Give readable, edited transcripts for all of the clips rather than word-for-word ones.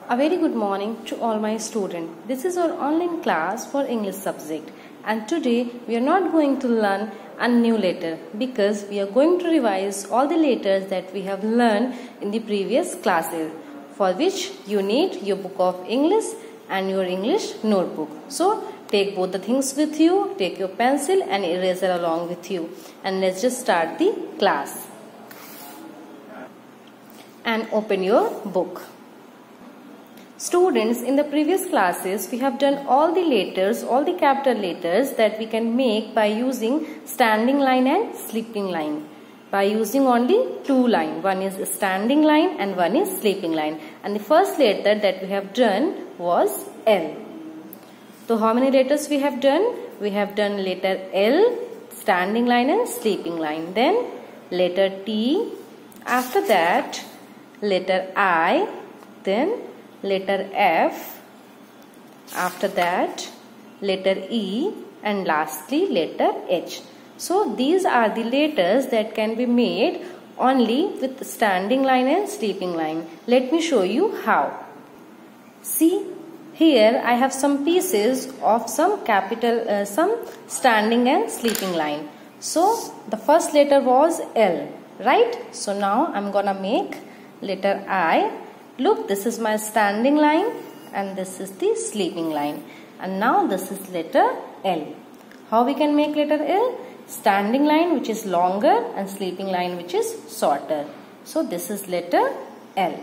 A very good morning to all my students. This is our online class for English subject, and today we are not going to learn a new letter because we are going to revise all the letters that we have learned in the previous classes, for which you need your book of English and your English notebook. So take both the things with you, take your pencil and eraser along with you, and let's just start the class. And open your book. Students, in the previous classes we have done all the letters, all the capital letters that we can make by using standing line and sleeping line. By using only two lines, one is standing line and one is sleeping line. And the first letter that we have done was L. So how many letters we have done? We have done letter L, standing line and sleeping line. Then letter T, after that letter I, then letter F, after that letter E, and lastly letter H. So these are the letters that can be made only with standing line and sleeping line. Let me show you how. See, here I have some pieces of some capital, some standing and sleeping line. So the first letter was L, right? So now I'm gonna make letter I. Look, this is my standing line and this is the sleeping line. And now this is letter L. How we can make letter L? Standing line which is longer and sleeping line which is shorter. So this is letter L.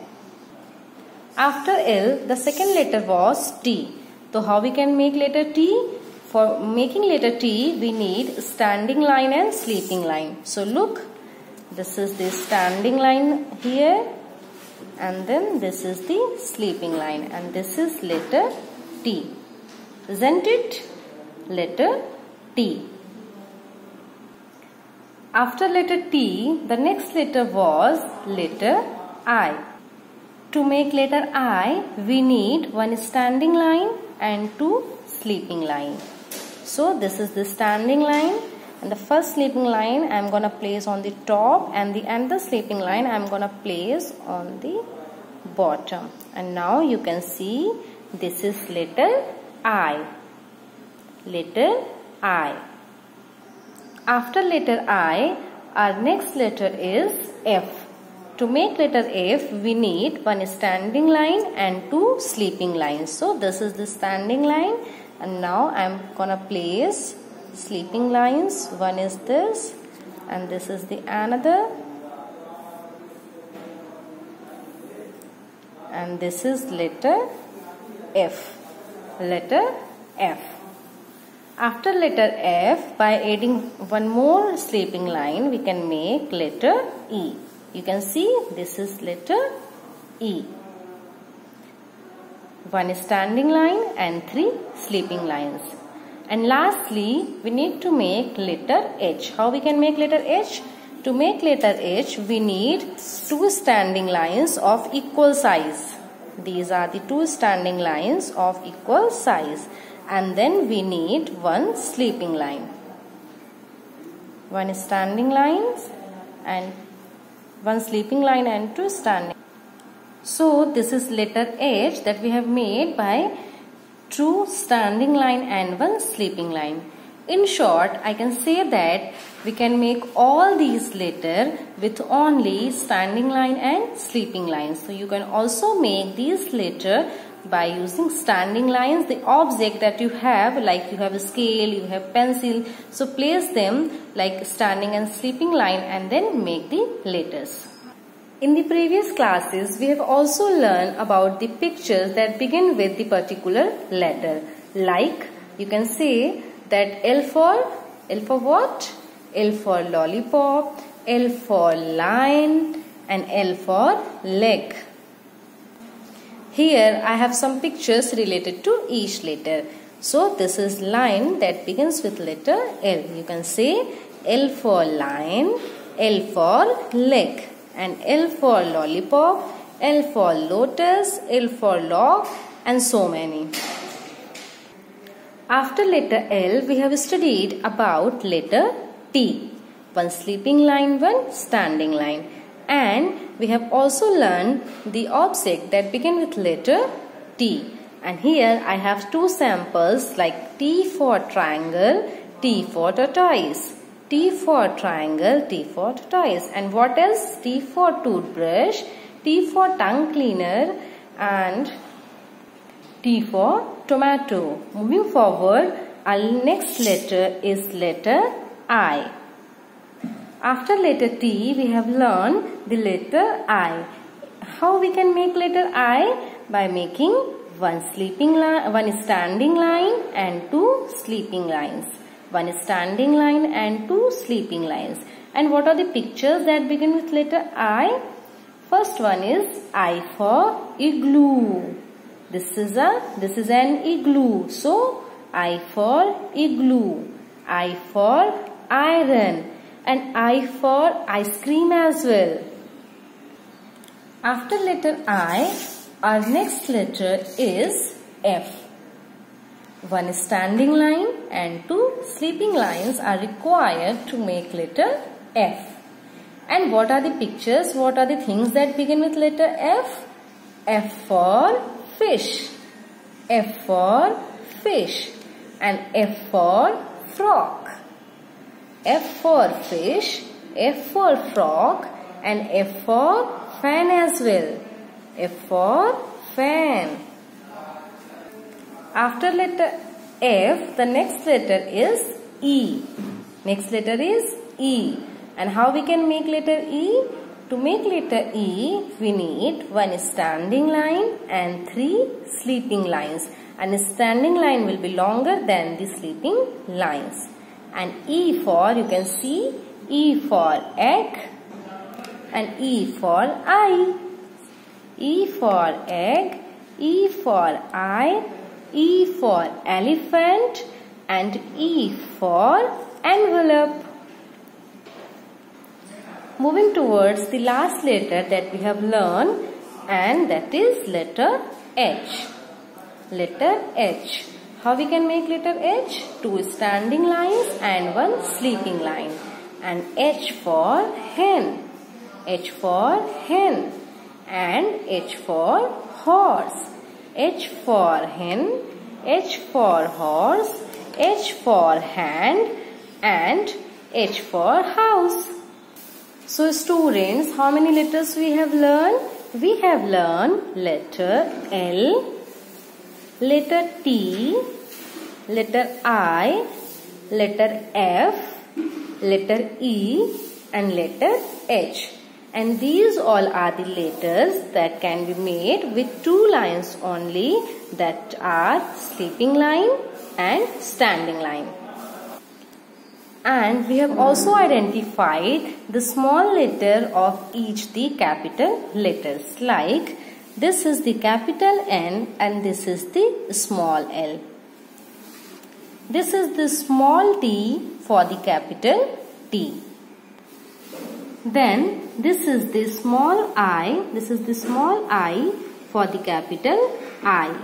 After L, the second letter was T. So how we can make letter T? For making letter T, we need standing line and sleeping line. So look, this is the standing line here. And then this is the sleeping line, and this is letter T, isn't it? Letter T. After letter T, the next letter was letter I. To make letter I, we need one standing line and two sleeping line. So this is the standing line, and the first sleeping line I am gonna place on the top, and the another sleeping line I am gonna place on the bottom. And now you can see this is letter I. Letter I. After letter I, our next letter is F. To make letter F, we need one standing line and two sleeping lines. So this is the standing line, and now I am gonna place sleeping lines. One is this and this is the another, and this is letter F. Letter F. After letter F, by adding one more sleeping line, we can make letter E. You can see this is letter E. One standing line and three sleeping lines. And lastly, we need to make letter H. How we can make letter H? To make letter H, we need two standing lines of equal size. These are the two standing lines of equal size. And then we need one sleeping line. One standing lines and one sleeping line and two standing. So this is letter H that we have made by two standing line and one sleeping line. In short, I can say that we can make all these letters with only standing line and sleeping lines. So you can also make these letters by using standing lines. The object that you have, like you have a scale, you have pencil, so place them like standing and sleeping line and then make the letters. In the previous classes, we have also learned about the pictures that begin with the particular letter. Like you can say that L for what? L for lollipop, L for lion, and L for leg. Here I have some pictures related to each letter. So this is line that begins with letter L. You can say L for lion, L for leg, and L for lollipop, L for lotus, L for log, and so many. After letter L, we have studied about letter T. One sleeping line, one standing line. And we have also learned the object that begin with letter T. And here I have two samples like T for triangle, T for tortoise. T for triangle, T for tortoise. And what else? T for toothbrush, T for tongue cleaner, and T for tomato. Moving forward, our next letter is letter I. After letter T, we have learned the letter I. How we can make letter I? By making one standing line and two sleeping lines. One standing line and two sleeping lines. And what are the pictures that begin with letter I? First one is I for igloo. This is an igloo. So I for igloo. I for iron. And I for ice cream as well. After letter I, our next letter is F. One standing line and two sleeping lines are required to make letter F. And what are the pictures? What are the things that begin with letter F? F for fish. F for fish. And F for frog. F for fish, F for frog, and F for fan as well. F for fan. After letter F, the next letter is E. Next letter is E. And how we can make letter E? To make letter E, we need one standing line and three sleeping lines. And a standing line will be longer than the sleeping lines. And E for, you can see, E for egg and E for eye. E for egg, E for eye, E for elephant, and E for envelope. Moving towards the last letter that we have learned, and that is letter H. Letter H. How we can make letter H? Two standing lines and one sleeping line. And H for hen. H for hen. And H for horse. H for hen. H for horse. H for hand. And H for house. So students, how many letters we have learned? We have learned letter L, letter T, letter I, letter F, letter E, and letter H. And these all are the letters that can be made with two lines only, that are sleeping line and standing line. And we have also identified the small letter of each the capital letters, like this is the capital N and this is the small l. This is the small t for the capital T. Then this is the small I. This is the small I for the capital I.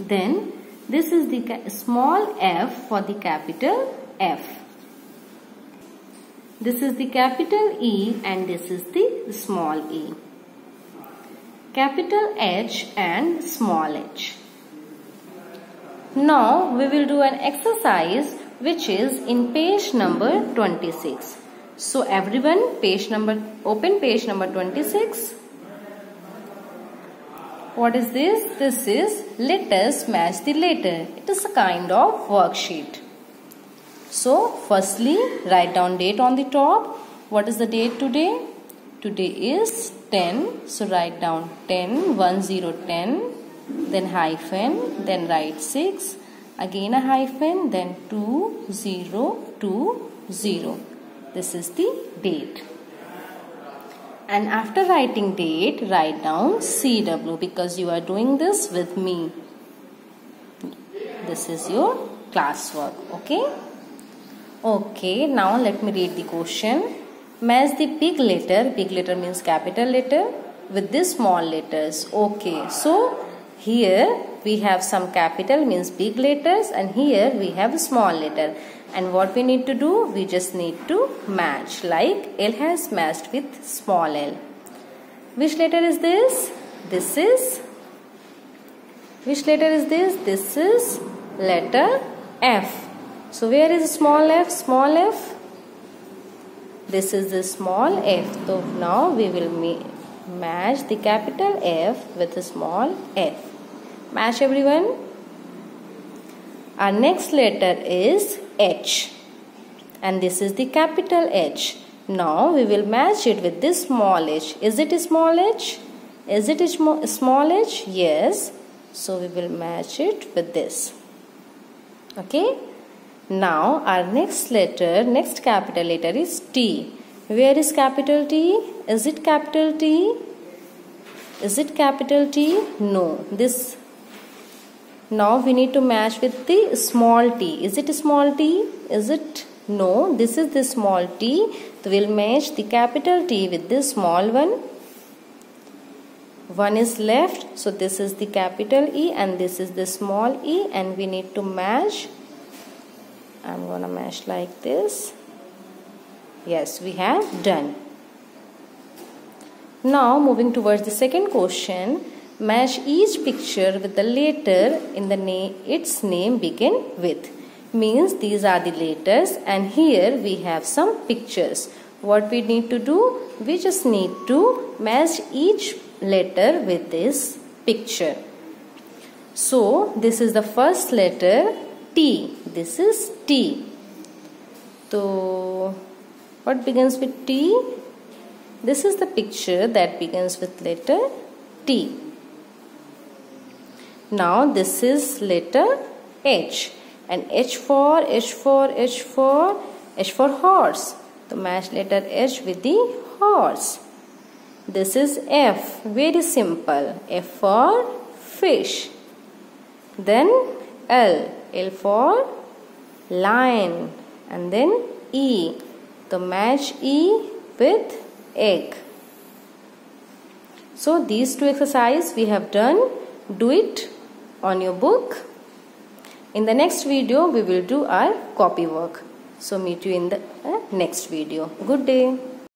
Then this is the small f for the capital F. This is the capital E and this is the small e. Capital H and small h. Now we will do an exercise which is in page number 26. So everyone, open page number 26. What is this? This is letters match the letter. It is a kind of worksheet. So firstly, write down date on the top. What is the date today? Today is 10. So write down 10, 10, then hyphen, then write 6, again a hyphen, then 2020. This is the date. And after writing date, write down CW because you are doing this with me. This is your classwork. Okay? Okay, now let me read the question. Match the big letter means capital letter, with the small letters. Okay, so here we have some capital means big letters and here we have a small letter. And what we need to do? We just need to match, like L has matched with small l. Which letter is this? This is. Which letter is this? This is letter F. So where is small f? Small f. This is the small f. So now we will match the capital F with the small f. Match everyone. Our next letter is H. And this is the capital H. Now we will match it with this small h. Is it a small h? Is it a small h? Yes. So we will match it with this. Okay. Now our next letter, next capital letter is T. Where is capital T? Is it capital T? Is it capital T? No. This. Now we need to match with the small t. Is it a small t? Is it? No. This is the small t. So we will match the capital T with this small one. One is left. So this is the capital E and this is the small e, and we need to match. I'm gonna match like this. Yes, we have done. Now moving towards the second question. Match each picture with the letter in the its name begin with. Means these are the letters and here we have some pictures. What we need to do? We just need to match each letter with this picture. So this is the first letter T. This is T. So what begins with T? This is the picture that begins with letter T. Now this is letter H. And H for horse. So match letter H with the horse. This is F. Very simple. F for fish. Then L. L for lion. And then E. So match E with egg. So these two exercises we have done. Do it on your book. In the next video, we will do our copy work. So meet you in the next video. Good day.